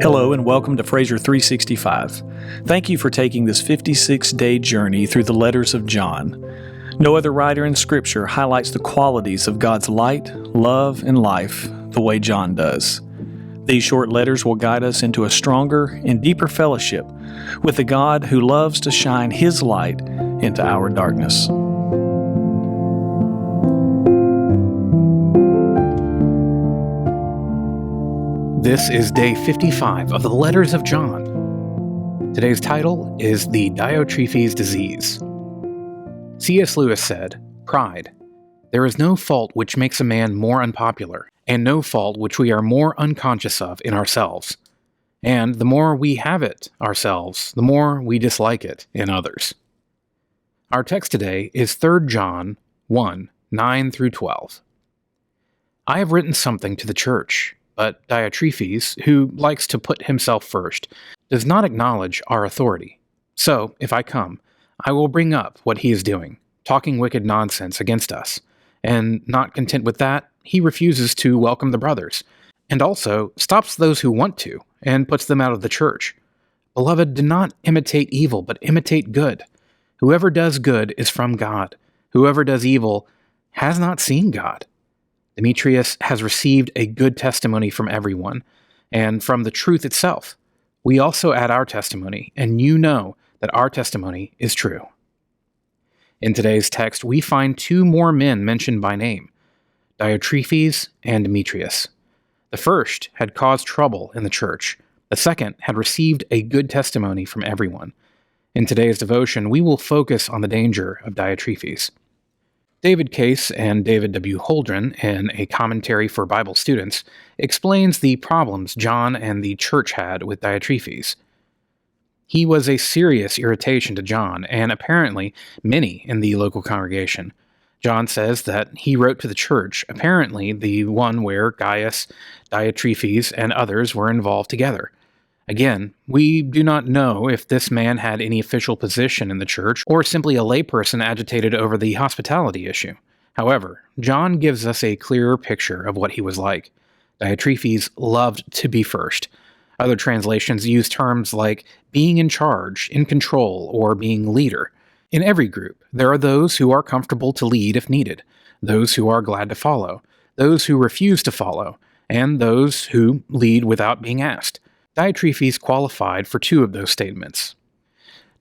Hello and welcome to Fraser 365. Thank you for taking this 56-day journey through the letters of John. No other writer in Scripture highlights the qualities of God's light, love, and life the way John does. These short letters will guide us into a stronger and deeper fellowship with the God who loves to shine His light into our darkness. This is day 55 of the Letters of John. Today's title is The Diotrephes Disease. C.S. Lewis said, "Pride. There is no fault which makes a man more unpopular, and no fault which we are more unconscious of in ourselves. And the more we have it ourselves, the more we dislike it in others." Our text today is 3 John 1, 9 through 12. "I have written something to the church, but Diotrephes, who likes to put himself first, does not acknowledge our authority. So, if I come, I will bring up what he is doing, talking wicked nonsense against us. And not content with that, he refuses to welcome the brothers, and also stops those who want to, and puts them out of the church. Beloved, do not imitate evil, but imitate good. Whoever does good is from God. Whoever does evil has not seen God. Demetrius has received a good testimony from everyone, and from the truth itself. We also add our testimony, and you know that our testimony is true." In today's text, we find two more men mentioned by name, Diotrephes and Demetrius. The first had caused trouble in the church. The second had received a good testimony from everyone. In today's devotion, we will focus on the danger of Diotrephes. David Case and David W. Holdren, in a commentary for Bible students, explains the problems John and the church had with Diotrephes. He was a serious irritation to John, and apparently many in the local congregation. John says that he wrote to the church, apparently the one where Gaius, Diotrephes, and others were involved together. Again, we do not know if this man had any official position in the church or simply a layperson agitated over the hospitality issue. However, John gives us a clearer picture of what he was like. Diotrephes loved to be first. Other translations use terms like being in charge, in control, or being leader. In every group, there are those who are comfortable to lead if needed, those who are glad to follow, those who refuse to follow, and those who lead without being asked. Diotrephes qualified for two of those statements.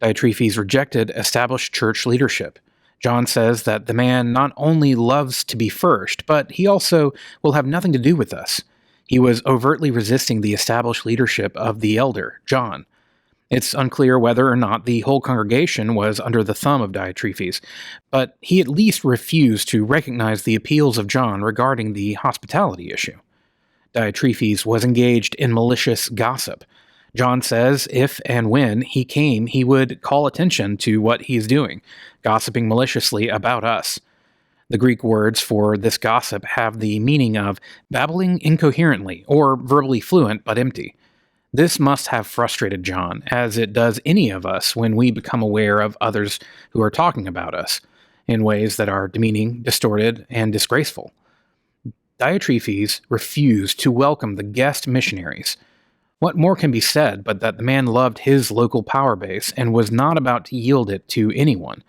Diotrephes rejected established church leadership. John says that the man not only loves to be first, but he also will have nothing to do with us. He was overtly resisting the established leadership of the elder, John. It's unclear whether or not the whole congregation was under the thumb of Diotrephes, but he at least refused to recognize the appeals of John regarding the hospitality issue. Diotrephes was engaged in malicious gossip. John says if and when he came, he would call attention to what he is doing, gossiping maliciously about us. The Greek words for this gossip have the meaning of babbling incoherently or verbally fluent but empty. This must have frustrated John, as it does any of us when we become aware of others who are talking about us in ways that are demeaning, distorted, and disgraceful. Diotrephes refused to welcome the guest missionaries. What more can be said but that the man loved his local power base and was not about to yield it to anyone?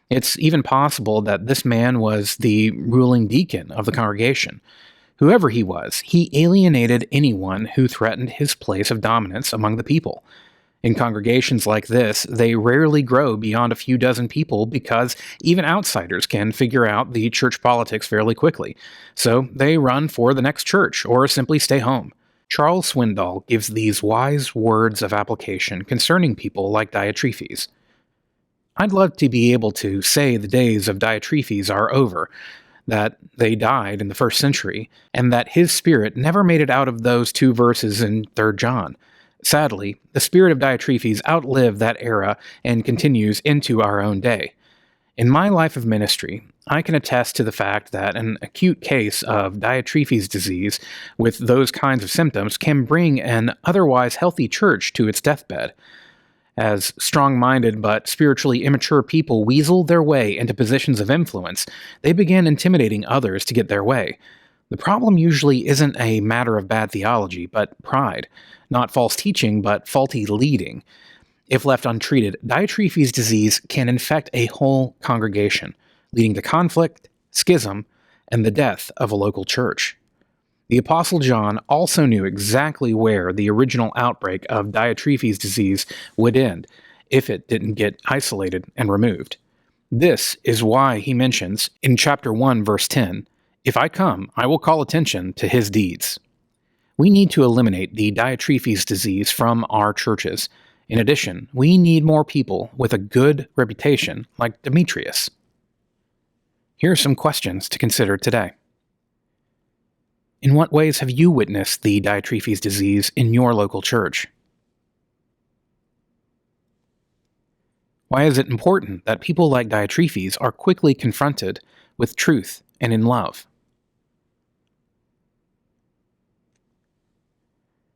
It's even possible that this man was the ruling deacon of the congregation. Whoever he was, he alienated anyone who threatened his place of dominance among the people. In congregations like this, they rarely grow beyond a few dozen people because even outsiders can figure out the church politics fairly quickly. So they run for the next church or simply stay home. Charles Swindoll gives these wise words of application concerning people like Diotrephes. "I'd love to be able to say the days of Diotrephes are over, that they died in the first century, and that his spirit never made it out of those two verses in 3 John. Sadly, the spirit of Diotrephes outlived that era and continues into our own day. In my life of ministry, I can attest to the fact that an acute case of Diotrephes disease with those kinds of symptoms can bring an otherwise healthy church to its deathbed. As strong-minded but spiritually immature people weasel their way into positions of influence, they begin intimidating others to get their way. The problem usually isn't a matter of bad theology, but pride. Not false teaching, but faulty leading. If left untreated, Diotrephes' disease can infect a whole congregation, leading to conflict, schism, and the death of a local church. The Apostle John also knew exactly where the original outbreak of Diotrephes' disease would end if it didn't get isolated and removed. This is why he mentions in chapter 1, verse 10, "If I come, I will call attention to his deeds." We need to eliminate the Diotrephes' disease from our churches. In addition, we need more people with a good reputation like Demetrius. Here are some questions to consider today. In what ways have you witnessed the Diotrephes' disease in your local church? Why is it important that people like Diotrephes are quickly confronted with truth and in love?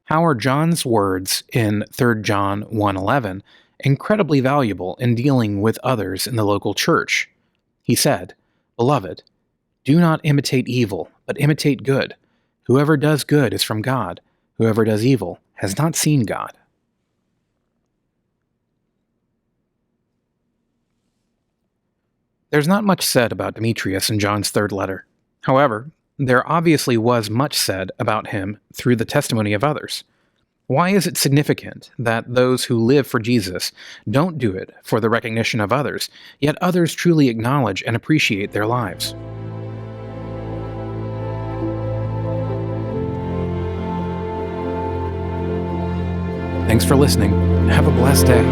How are John's words in 3 John 1:11 incredibly valuable in dealing with others in the local church? He said, "Beloved, do not imitate evil, but imitate good. Whoever does good is from God. Whoever does evil has not seen God." There's not much said about Demetrius in John's third letter. However, there obviously was much said about him through the testimony of others. Why is it significant that those who live for Jesus don't do it for the recognition of others, yet others truly acknowledge and appreciate their lives? Thanks for listening. Have a blessed day.